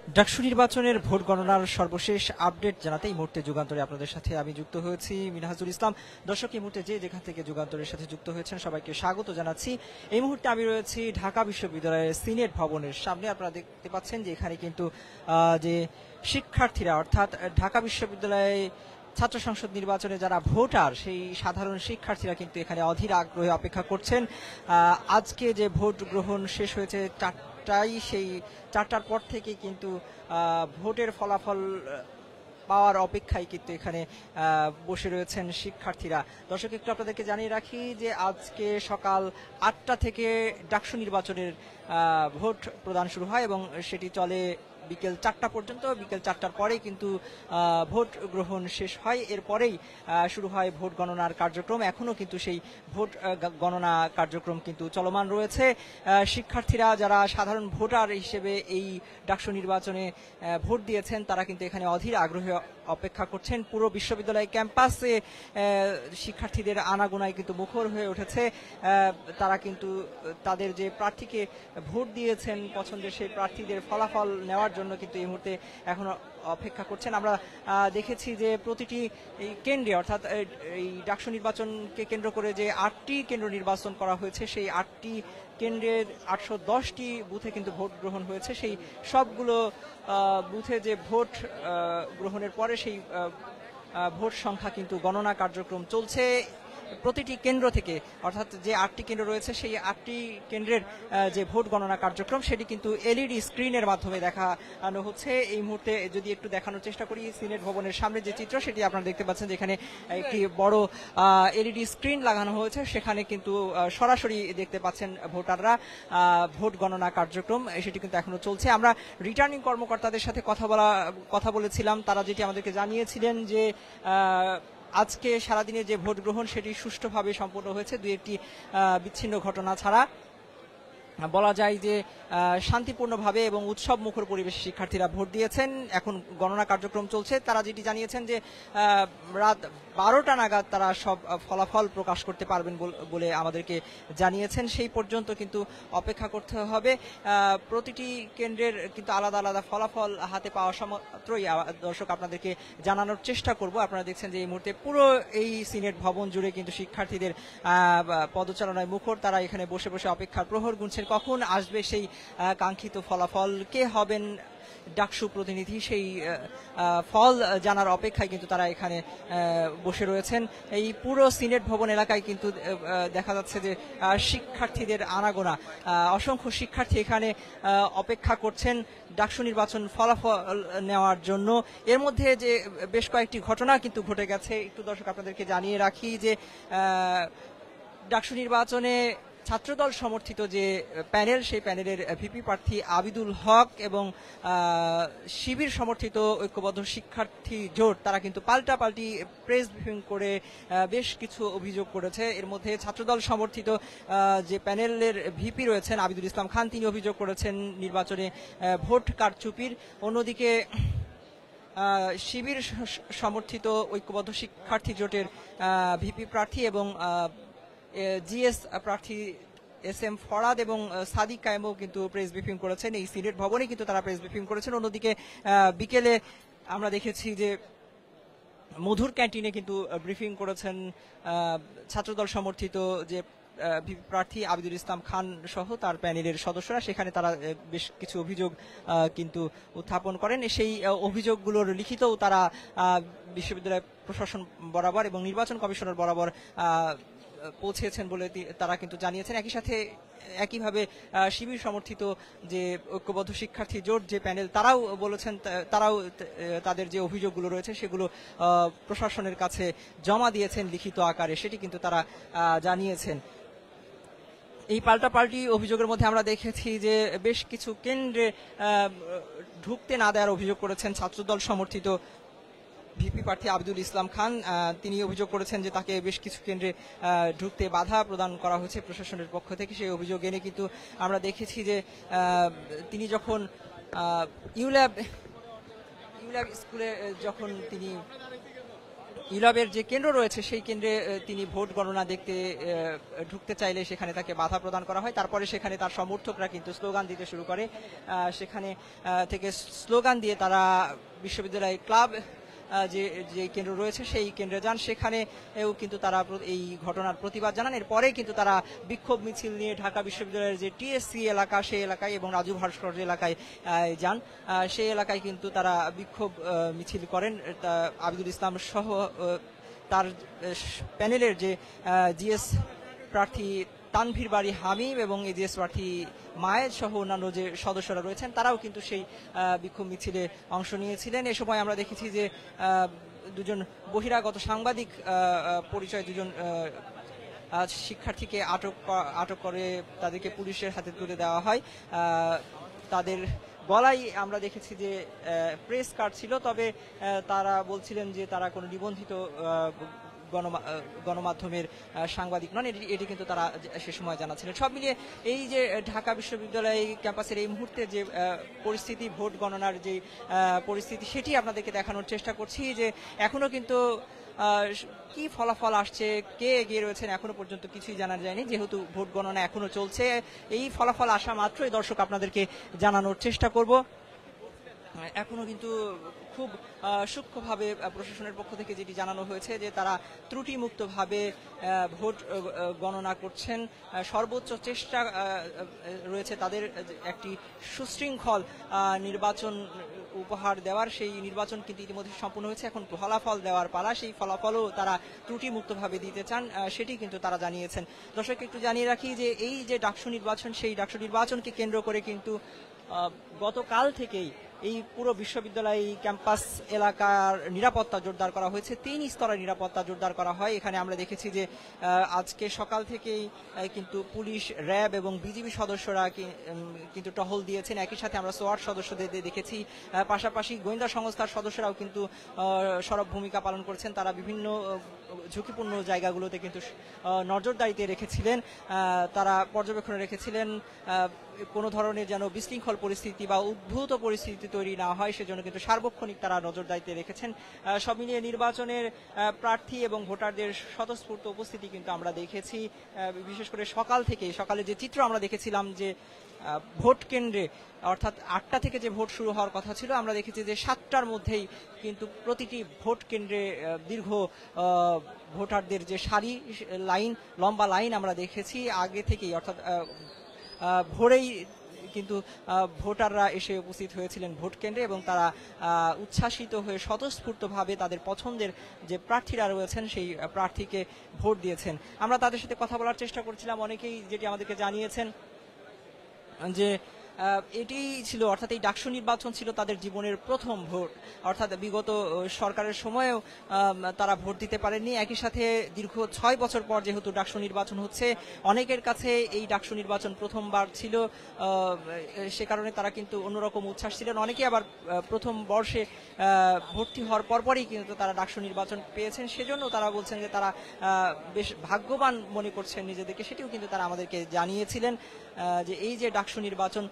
ডাকসু নির্বাচনের ভোট গণনার সর্বশেষ আপডেট জানাতে এই মুহূর্তে যুগান্তরে আপনাদের সাথে আমি যুক্ত হয়েছি মিনহাজুল ইসলাম। দর্শক, এই মুহূর্তে যেখান থেকে যুগান্তরের সাথে যুক্ত হয়েছেন সবাইকে স্বাগত জানাচ্ছি। এই মুহূর্তে আমি রয়েছি ঢাকা বিশ্ববিদ্যালয়ের সিনেট ভবনের সামনে। আপনারা দেখতে পাচ্ছেন যে এখানে কিন্তু যে শিক্ষার্থীরা অর্থাৎ ঢাকা বিশ্ববিদ্যালয়ে ছাত্র সংসদ নির্বাচনে যারা ভোটার সেই সাধারণ শিক্ষার্থীরা কিন্তু এখানে অধীর আগ্রহে অপেক্ষা করছেন। আজকে যে ভোট গ্রহণ শেষ হয়েছে সেই 4টার পর থেকে কিন্তু ভোটের ফলাফল পাওয়ার অপেক্ষায় কিন্তু এখানে বসে রয়েছেন শিক্ষার্থীরা। দর্শক, একটু আপনাদেরকে জানিয়ে রাখি যে আজকে সকাল 8টা থেকে ডাকসু নির্বাচনের ভোট প্রদান শুরু হয় এবং সেটি চলে বিকেল 4টা পর্যন্ত। বিকেল 4টার পরেই কিন্তু ভোট গ্রহণ শেষ হয়, এরপরেই শুরু হয় ভোট গণনার কার্যক্রম। এখনও কিন্তু সেই ভোট গণনা কার্যক্রম কিন্তু চলমান রয়েছে। শিক্ষার্থীরা যারা সাধারণ ভোটার হিসেবে এই ডাকসু নির্বাচনে ভোট দিয়েছেন তারা কিন্তু এখানে অধীর আগ্রহে অপেক্ষা করছেন। পুরো বিশ্ববিদ্যালয় ক্যাম্পাসে শিক্ষার্থীদের আনাগোনায় কিন্তু মুখর হয়ে উঠেছে। তারা কিন্তু তাদের যে প্রার্থীকে ভোট দিয়েছেন পছন্দের সেই প্রার্থীদের ফলাফল নেওয়ার জন্য কিন্তু এই মুহূর্তে এখনো অপেক্ষা করছেন। আমরা দেখেছি যে প্রতিটি এই কেন্দ্রে অর্থাৎ এই ডাকসু নির্বাচনকে কেন্দ্র করে যে 8টি কেন্দ্র নির্বাচন করা হয়েছে সেই 8টি কেন্দ্রের 810টি বুথে কিন্তু ভোট গ্রহণ হয়েছে। সেই সবগুলো বুথে যে ভোট গ্রহণের পরে সেই ভোট সংখ্যা কিন্তু গণনা কার্যক্রম চলছে প্রতিটি কেন্দ্র থেকে। অর্থাৎ যে 8টি কেন্দ্র রয়েছে সেই 8টি কেন্দ্রের যে ভোট গণনা কার্যক্রম সেটি কিন্তু এলইডি স্ক্রিনের মাধ্যমে দেখানো হচ্ছে। এই মুহূর্তে যদি একটু দেখানোর চেষ্টা করি সিনেট ভবনের সামনে যে চিত্র সেটি আপনারা দেখতে পাচ্ছেন, যেখানে একটি বড় এলইডি স্ক্রিন লাগানো হয়েছে। সেখানে কিন্তু সরাসরি দেখতে পাচ্ছেন ভোটাররা ভোট গণনা কার্যক্রম সেটি কিন্তু এখনো চলছে। আমরা রিটার্নিং কর্মকর্তাদের সাথে কথা বলেছিলাম, তারা যেটি আমাদেরকে জানিয়েছিলেন যে আজকে সারাদিনে যে ভোট গ্রহণ সেটি সুষ্ঠুভাবে সম্পন্ন হয়েছে। দুই একটি বিচ্ছিন্ন ঘটনা ছাড়া বলা যায় যে শান্তিপূর্ণভাবে এবং উৎসব মুখর পরিবেশে শিক্ষার্থীরা ভোট দিয়েছেন। এখন গণনা কার্যক্রম চলছে। তারা যেটি জানিয়েছেন যে রাত 12টা নাগাদ তারা সব ফলাফল প্রকাশ করতে পারবেন বলে আমাদেরকে জানিয়েছেন। সেই পর্যন্ত কিন্তু অপেক্ষা করতে হবে। প্রতিটি কেন্দ্রের কিন্তু আলাদা আলাদা ফলাফল হাতে পাওয়া মাত্রই দর্শক আপনাদেরকে জানানোর চেষ্টা করব। আপনারা দেখছেন যে এই মুহূর্তে পুরো এই সিনেট ভবন জুড়ে কিন্তু শিক্ষার্থীদের পদচারণায় মুখর। তারা এখানে বসে বসে অপেক্ষার প্রহর গুনছেন কখন আসবে সেই কাঙ্ক্ষিত ফলাফল, কে হবেন ডাকসু প্রতিনিধি, সেই ফল জানার অপেক্ষায় কিন্তু তারা এখানে বসে রয়েছেন। এই পুরো সিনেট ভবন এলাকায় কিন্তু দেখা যাচ্ছে যে শিক্ষার্থীদের আনাগোনা, অসংখ্য শিক্ষার্থী এখানে অপেক্ষা করছেন ডাকসু নির্বাচন ফলাফল নেওয়ার জন্য। এর মধ্যে যে বেশ কয়েকটি ঘটনা কিন্তু ঘটে গেছে, একটু দর্শক আপনাদেরকে জানিয়ে রাখি যে ডাকসু নির্বাচনে ছাত্রদল সমর্থিত যে প্যানেল সেই প্যানেলের ভিপি প্রার্থী আবিদুল হক এবং শিবির সমর্থিত ঐক্যবদ্ধ শিক্ষার্থী জোট তারা কিন্তু পাল্টাপাল্টি প্রেস ব্রিফিং করে বেশ কিছু অভিযোগ করেছে। এর মধ্যে ছাত্রদল সমর্থিত যে প্যানেলের ভিপি রয়েছেন আবিদুল ইসলাম খান, তিনি অভিযোগ করেছেন নির্বাচনে ভোট কারচুপির। অন্যদিকে শিবির সমর্থিত ঐক্যবদ্ধ শিক্ষার্থী জোটের ভিপি প্রার্থী এবং জিএস প্রার্থী এস এম ফরাদ এবং সাদিক কায়েমও কিন্তু প্রেস ব্রিফিং করেছেন। এই সিনেট ভবনে কিন্তু তারা প্রেস ব্রিফিং করেছেন। অন্যদিকে বিকেলে আমরা দেখেছি যে মধুর ক্যান্টিনে কিন্তু ব্রিফিং করেছেন ছাত্রদল সমর্থিত যে প্রার্থী আবিদুল ইসলাম খান সহ তার প্যানেলের সদস্যরা। সেখানে তারা বেশ কিছু অভিযোগ কিন্তু উত্থাপন করেন। সেই অভিযোগগুলোর লিখিতও তারা বিশ্ববিদ্যালয় প্রশাসন বরাবর এবং নির্বাচন কমিশনার বরাবর পৌঁছেছেন বলে তারা কিন্তু জানিয়েছেন। একইভাবে শিবির সমর্থিত যে ঐক্যবদ্ধ শিক্ষার্থী জোট যে প্যানেল তারাও বলেছেন, তারাও তাদের যে অভিযোগগুলো রয়েছে সেগুলো প্রশাসনের কাছে জমা দিয়েছেন লিখিত আকারে, সেটি কিন্তু তারা জানিয়েছেন। এই পাল্টাপাল্টি অভিযোগের মধ্যে আমরা দেখেছি যে বেশ কিছু কেন্দ্রে ঢুকতে না দেওয়ার অভিযোগ করেছেন ছাত্রদল সমর্থিত ভিপি প্রার্থী আবিদুল ইসলাম খান। তিনি অভিযোগ করেছেন যে তাকে বেশ কিছু কেন্দ্রে ঢুকতে বাধা প্রদান করা হয়েছে প্রশাসনের পক্ষ থেকে। সেই অভিযোগ এনে কিন্তু আমরা দেখেছি যে তিনি যখন ইউল্যাব স্কুলে যখন তিনি ইউলাবের যে কেন্দ্র রয়েছে সেই কেন্দ্রে তিনি ভোট গণনা দেখতে ঢুকতে চাইলে সেখানে তাকে বাধা প্রদান করা হয়। তারপরে সেখানে তার সমর্থকরা কিন্তু স্লোগান দিতে শুরু করে। সেখানে থেকে স্লোগান দিয়ে তারা বিশ্ববিদ্যালয় ক্লাব যে যে কেন্দ্র রয়েছে সেই কেন্দ্রে যান। সেখানেও কিন্তু তারা এই ঘটনার প্রতিবাদ জানান। এরপরে কিন্তু তারা বিক্ষোভ মিছিল নিয়ে ঢাকা বিশ্ববিদ্যালয়ের যে টিএসসি এলাকা সেই এলাকায় এবং রাজু ভাস্কর্য এলাকায় যান। সেই এলাকায় কিন্তু তারা বিক্ষোভ মিছিল করেন। আবিদুল ইসলাম সহ তার প্যানেলের যে জিএস প্রার্থী তানভীর বাড়ি হামিম এবং এজিএস প্রার্থী মায়েদ সহ অন্যান্য যে সদস্যরা রয়েছেন তারাও কিন্তু সেই বিক্ষোভ মিছিলে অংশ নিয়েছিলেন। এ সময় আমরা দেখেছি যে দুজন বহিরাগত সাংবাদিক পরিচয় দুজন শিক্ষার্থীকে আটক করে তাদেরকে পুলিশের হাতে তুলে দেওয়া হয়। তাদের গলায় আমরা দেখেছি যে প্রেস কার্ড ছিল, তবে তারা বলছিলেন যে তারা কোনো নিবন্ধিত গণমাধ্যমের সাংবাদিক নন, এটি কিন্তু তারা সে সময় জানাচ্ছিলেন। সব মিলিয়ে এই যে ঢাকা বিশ্ববিদ্যালয় ক্যাম্পাসের এই মুহূর্তে যে পরিস্থিতি, ভোট গণনার যে পরিস্থিতি, সেটি আপনাদেরকে দেখানোর চেষ্টা করছি যে এখনো কিন্তু কি ফলাফল আসছে, কে এগিয়ে রয়েছেন এখনো পর্যন্ত কিছুই জানা যায়নি, যেহেতু ভোট গণনা এখনো চলছে। এই ফলাফল আসা মাত্রই দর্শক আপনাদেরকে জানানোর চেষ্টা করব। এখনো কিন্তু খুব সূক্ষ্মভাবে প্রশাসনের পক্ষ থেকে যেটি জানানো হয়েছে যে তারা ত্রুটিমুক্তভাবে ভোট গণনা করছেন। সর্বোচ্চ চেষ্টা রয়েছে তাদের একটি সুশৃঙ্খল নির্বাচন উপহার দেওয়ার। সেই নির্বাচন কিন্তু ইতিমধ্যে সম্পূর্ণ হয়েছে, এখন ফলাফল দেওয়ার পালা। সেই ফলাফলও তারা ত্রুটিমুক্তভাবে দিতে চান, সেটি কিন্তু তারা জানিয়েছেন। দর্শক একটু জানিয়ে রাখি যে এই যে ডাকসু নির্বাচন, সেই ডাকসু নির্বাচনকে কেন্দ্র করে কিন্তু গতকাল থেকেই এই পুরো বিশ্ববিদ্যালয় ক্যাম্পাস এলাকার নিরাপত্তা জোরদার করা হয়েছে। 3 স্তরের নিরাপত্তা জোরদার করা হয়। এখানে আমরা দেখেছি যে আজকে সকাল থেকেই কিন্তু পুলিশ, র্যাব এবং বিজিবি সদস্যরা কিন্তু টহল দিয়েছেন। একই সাথে আমরা সোয়াট সদস্যদের দেখেছি। পাশাপাশি গোয়েন্দা সংস্থার সদস্যরাও কিন্তু সরব ভূমিকা পালন করছেন। তারা বিভিন্ন ঝুঁকিপূর্ণ জায়গাগুলোতে কিন্তু নজরদারিতে রেখেছিলেন, তারা পর্যবেক্ষণে রেখেছিলেন কোনো ধরনের যেন বিশৃঙ্খল পরিস্থিতি বা উদ্ভূত পরিস্থিতি তৈরি না হয়, সেজন্য কিন্তু সার্বক্ষণিক তারা নজরদারিতে রেখেছেন। সব মিলিয়ে নির্বাচনের প্রার্থী এবং ভোটারদের স্বতঃস্ফূর্ত উপস্থিতি কিন্তু আমরা দেখেছি। বিশেষ করে সকালে যে চিত্র আমরা দেখেছিলাম যে ভোট কেন্দ্রে, অর্থাৎ 8টা থেকে যে ভোট শুরু হওয়ার কথা ছিল, আমরা দেখেছি যে 7টার মধ্যেই কিন্তু প্রতিটি ভোট কেন্দ্রে দীর্ঘ ভোটারদের যে সারি, লম্বা লাইন আমরা দেখেছি আগে থেকেই, অর্থাৎ ভোরেই কিন্তু ভোটাররা এসে উপস্থিত হয়েছিলেন ভোট কেন্দ্রে এবং তারা উচ্ছ্বাসিত হয়ে স্বতঃস্ফূর্তভাবে তাদের পছন্দের যে প্রার্থীরা রয়েছেন সেই প্রার্থীকে ভোট দিয়েছেন। আমরা তাদের সাথে কথা বলার চেষ্টা করছিলাম। অনেকেই যেটি আমাদেরকে জানিয়েছেন যে এটি ছিল, অর্থাৎ এই ডাকসু নির্বাচন ছিল তাদের জীবনের প্রথম ভোট, অর্থাৎ বিগত সরকারের সময়েও তারা ভোট দিতে পারেননি। একই সাথে দীর্ঘ 6 বছর পর যেহেতু ডাকসু নির্বাচন হচ্ছে, অনেকের কাছে এই ডাকসু নির্বাচন প্রথমবার ছিল, সে কারণে তারা কিন্তু অন্যরকম উচ্ছ্বাস ছিলেন। অনেকে আবার প্রথম বর্ষে ভর্তি হওয়ার পরপরই কিন্তু তারা ডাকসু নির্বাচন পেয়েছেন, সেজন্য তারা বলছেন যে তারা বেশ ভাগ্যবান মনে করছেন নিজেদেরকে। সেটিও কিন্তু তারা আমাদেরকে জানিয়েছিলেন যে এই যে ডাকসু নির্বাচন,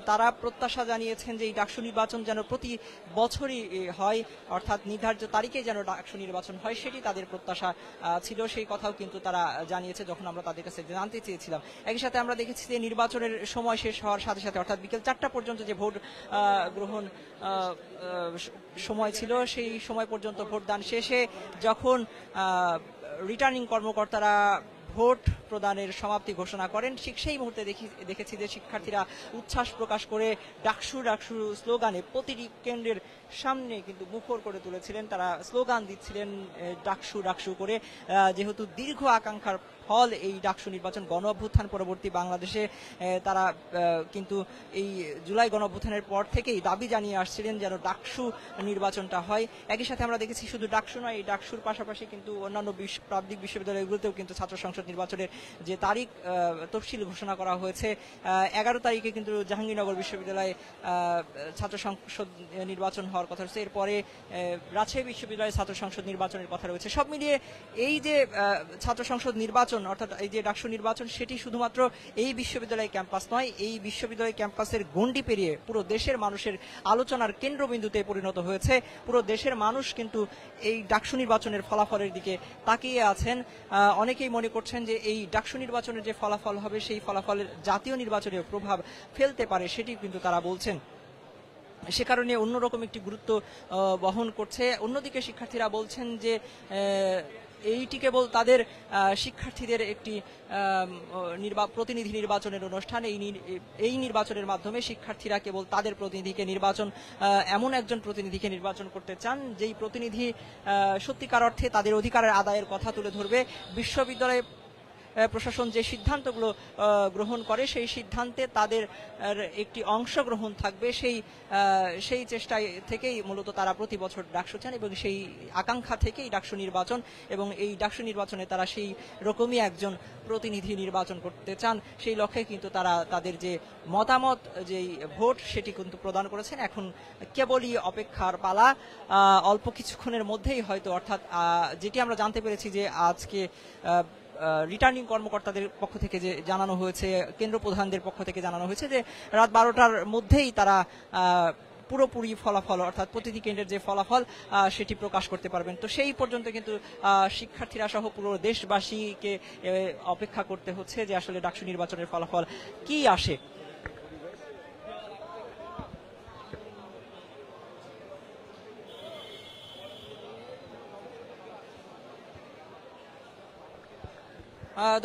তারা প্রত্যাশা জানিয়েছেন যে এই ডাকসু নির্বাচন যেন প্রতি বছরই হয়, অর্থাৎ নির্ধারিত তারিখে যেন ডাকসু নির্বাচন হয়, সেটি তাদের প্রত্যাশা ছিল। সেই কথাও কিন্তু তারা জানিয়েছে যখন আমরা তাদের কাছে জানতে চেয়েছিলাম। একই সাথে আমরা দেখেছি যে নির্বাচনের সময় শেষ হওয়ার সাথে সাথে, অর্থাৎ বিকেল 4টা পর্যন্ত যে ভোট গ্রহণ সময় ছিল, সেই সময় পর্যন্ত ভোটদান শেষে যখন রিটার্নিং কর্মকর্তারা ভোট প্রদানের সমাপ্তি ঘোষণা করেন, ঠিক সেই মুহূর্তে দেখেছি যে শিক্ষার্থীরা উচ্ছ্বাস প্রকাশ করে ডাকসু ডাকসু স্লোগানে প্রতিটি কেন্দ্রের সামনে কিন্তু মুখর করে তুলেছিলেন। তারা স্লোগান দিচ্ছিলেন ডাকসু ডাকসু করে, যেহেতু দীর্ঘ আকাঙ্ক্ষার ফল এই ডাকসু নির্বাচন, গণ অভ্যুত্থান পরবর্তী বাংলাদেশে তারা কিন্তু এই জুলাই গণ অভ্যুত্থানের পর থেকেই দাবি জানিয়ে আসছিলেন যেন ডাকসু নির্বাচনটা হয়। একই সাথে আমরা দেখেছি শুধু ডাকসু নয়, এই ডাকসুর পাশাপাশি কিন্তু অন্যান্য পাবলিক বিশ্ববিদ্যালয়গুলোতেও কিন্তু ছাত্র সংসদ নির্বাচনের যে তারিখ তফসিল ঘোষণা করা হয়েছে। 11 তারিখে কিন্তু জাহাঙ্গীরনগর বিশ্ববিদ্যালয়ে ছাত্র সংসদ নির্বাচন হওয়ার কথা রয়েছে, এরপরে রাজশাহী বিশ্ববিদ্যালয়ে ছাত্র সংসদ নির্বাচনের কথা রয়েছে। সব মিলিয়ে এই যে ছাত্র সংসদ নির্বাচন অর্থাৎ এই যে ডাকসু নির্বাচন, সেটি শুধুমাত্র এই বিশ্ববিদ্যালয় ক্যাম্পাস নয়, এই বিশ্ববিদ্যালয় ক্যাম্পাসের গণ্ডি পেরিয়ে পুরো দেশের মানুষের আলোচনার কেন্দ্রবিন্দুতে পরিণত হয়েছে। পুরো দেশের মানুষ কিন্তু এই ডাকসু নির্বাচনের ফলাফলের দিকে তাকিয়ে আছেন। অনেকেই মনে করছেন যে এই ডাকসু নির্বাচনের যে ফলাফল হবে সেই ফলাফলের জাতীয় নির্বাচনেও প্রভাব ফেলতে পারে, সেটি কিন্তু তারা বলছেন। সে কারণে অন্যরকম একটি গুরুত্ব বহন করছে। অন্যদিকে শিক্ষার্থীরা বলছেন যে এইটি কেবল তাদের শিক্ষার্থীদের একটি প্রতিনিধি নির্বাচনের অনুষ্ঠান। এই নির্বাচনের মাধ্যমে শিক্ষার্থীরা কেবল তাদের প্রতিনিধিকে এমন একজন প্রতিনিধিকে নির্বাচন করতে চান, যেই প্রতিনিধি সত্যিকার অর্থে তাদের অধিকারের আদায়ের কথা তুলে ধরবে। বিশ্ববিদ্যালয়ে প্রশাসন যে সিদ্ধান্তগুলো গ্রহণ করে সেই সিদ্ধান্তে তাদের একটি অংশগ্রহণ থাকবে, সেই চেষ্টায় থেকেই মূলত তারা প্রতি বছর ডাকসু চান এবং সেই আকাঙ্ক্ষা থেকেই ডাকসু নির্বাচন, এবং এই ডাকসু নির্বাচনে তারা সেই রকমই একজন প্রতিনিধি নির্বাচন করতে চান। সেই লক্ষ্যে কিন্তু তারা তাদের যে মতামত, যেই ভোট, সেটি কিন্তু প্রদান করেছেন। এখন কেবলই অপেক্ষার পালা। অল্প কিছুক্ষণের মধ্যেই হয়তো, অর্থাৎ যেটি আমরা জানতে পেরেছি যে আজকে রিটার্নিং কর্মকর্তাদের পক্ষ থেকে যে জানানো হয়েছে, কেন্দ্র প্রধানদের পক্ষ থেকে জানানো হয়েছে যে রাত 12টার মধ্যেই তারা পুরোপুরি ফলাফল অর্থাৎ প্রতিটি কেন্দ্রের যে ফলাফল সেটি প্রকাশ করতে পারবেন। তো সেই পর্যন্ত কিন্তু শিক্ষার্থীরা সহ পুরো দেশবাসীকে অপেক্ষা করতে হচ্ছে যে আসলে ডাকসু নির্বাচনের ফলাফল কি আসে।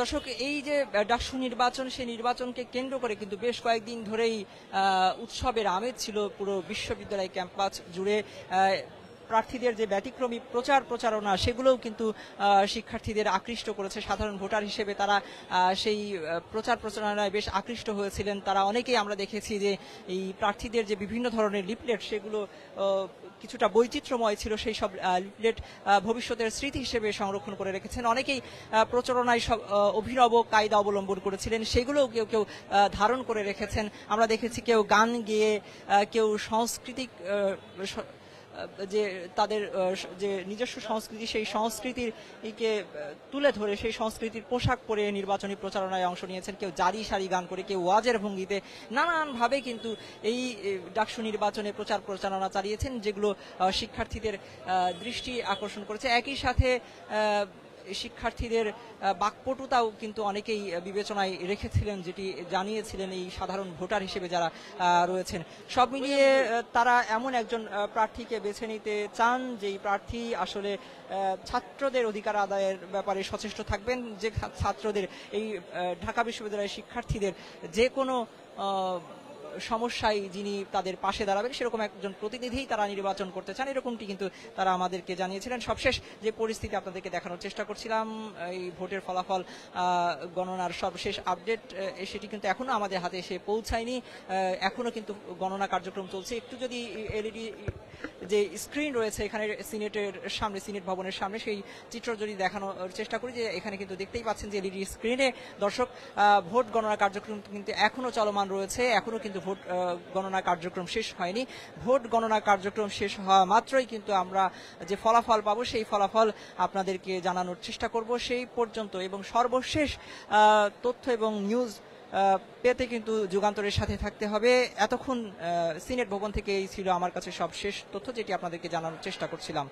দর্শক, এই যে ডাকসু নির্বাচন, সেই নির্বাচনকে কেন্দ্র করে কিন্তু বেশ কয়েকদিন ধরেই উৎসবের আমেজ ছিল পুরো বিশ্ববিদ্যালয় ক্যাম্পাস জুড়ে। প্রার্থীদের যে ব্যতিক্রমী প্রচারণা, সেগুলোও কিন্তু শিক্ষার্থীদের আকৃষ্ট করেছে। সাধারণ ভোটার হিসেবে তারা সেই প্রচারণায় বেশ আকৃষ্ট হয়েছিলেন। তারা অনেকেই আমরা দেখেছি যে এই প্রার্থীদের যে বিভিন্ন ধরনের লিফলেট, সেগুলো কিছুটা বৈচিত্র্যময় ছিল। সেই সব লিফলেট ভবিষ্যতের স্মৃতি হিসেবে সংরক্ষণ করে রেখেছেন। অনেকেই প্রচারণায় সব অভিনব কায়দা অবলম্বন করেছিলেন, সেগুলোও কেউ কেউ ধারণ করে রেখেছেন। আমরা দেখেছি কেউ গান গেয়ে, কেউ সাংস্কৃতিক যে তাদের যে নিজস্ব সংস্কৃতি, সেই সংস্কৃতিকে তুলে ধরে সেই সংস্কৃতির পোশাক পরে নির্বাচনী প্রচারণায় অংশ নিয়েছেন। কেউ জারি সারি গান করে, কেউ ওয়াজের ভঙ্গিতে নানানভাবে কিন্তু এই ডাকসু নির্বাচনে প্রচারণা চালিয়েছেন, যেগুলো শিক্ষার্থীদের দৃষ্টি আকর্ষণ করেছে। একই সাথে শিক্ষার্থীদের বাকপটুতাও কিন্তু অনেকেই বিবেচনায় রেখেছিলেন, যেটি জানিয়েছিলেন এই সাধারণ ভোটার হিসেবে যারা রয়েছেন। সব মিলিয়ে তারা এমন একজন প্রার্থীকে বেছে নিতে চান, যেই প্রার্থী আসলে ছাত্রদের অধিকার আদায়ের ব্যাপারে সচেষ্ট থাকবেন, যে ছাত্রদের এই ঢাকা বিশ্ববিদ্যালয়ের শিক্ষার্থীদের যে কোনো সমস্যায় যিনি তাদের পাশে দাঁড়াবেন, সেরকম একজন প্রতিনিধি তারা নির্বাচন করতে চান। এরকমটি কিন্তু তারা আমাদেরকে জানিয়েছিলেন। সবশেষ যে পরিস্থিতি আপনাদেরকে দেখানোর চেষ্টা করছিলাম, এই ভোটের ফলাফল গণনার সর্বশেষ আপডেট, সেটি কিন্তু এখনো আমাদের হাতে এসে পৌঁছায়নি। এখনো কিন্তু গণনা কার্যক্রম চলছে। একটু যদি এলইডি যে স্ক্রিন রয়েছে এখানে সিনেটের সামনে, সিনেট ভবনের সামনে, সেই চিত্র যদি দেখানোর চেষ্টা করি, যে এখানে কিন্তু দেখতেই পাচ্ছেন যে এলইডি স্ক্রিনে দর্শক ভোট গণনা কার্যক্রম কিন্তু এখনো চলমান রয়েছে। এখনো কিন্তু ভোট গণনা কার্যক্রম শেষ হয়নি। ভোট গণনা কার্যক্রম শেষ হওয়া মাত্রই কিন্তু আমরা যে ফলাফল পাবো, সেই ফলাফল আপনাদেরকে জানানোর চেষ্টা করব। সেই পর্যন্ত এবং সর্বশেষ তথ্য এবং নিউজ পেতে কিন্তু যুগান্তরের সাথে থাকতে হবে। এতক্ষণ সিনেট ভবন থেকে এই ছিল আমার কাছে সবশেষ তথ্য, যেটি আপনাদেরকে জানানোর চেষ্টা করছিলাম।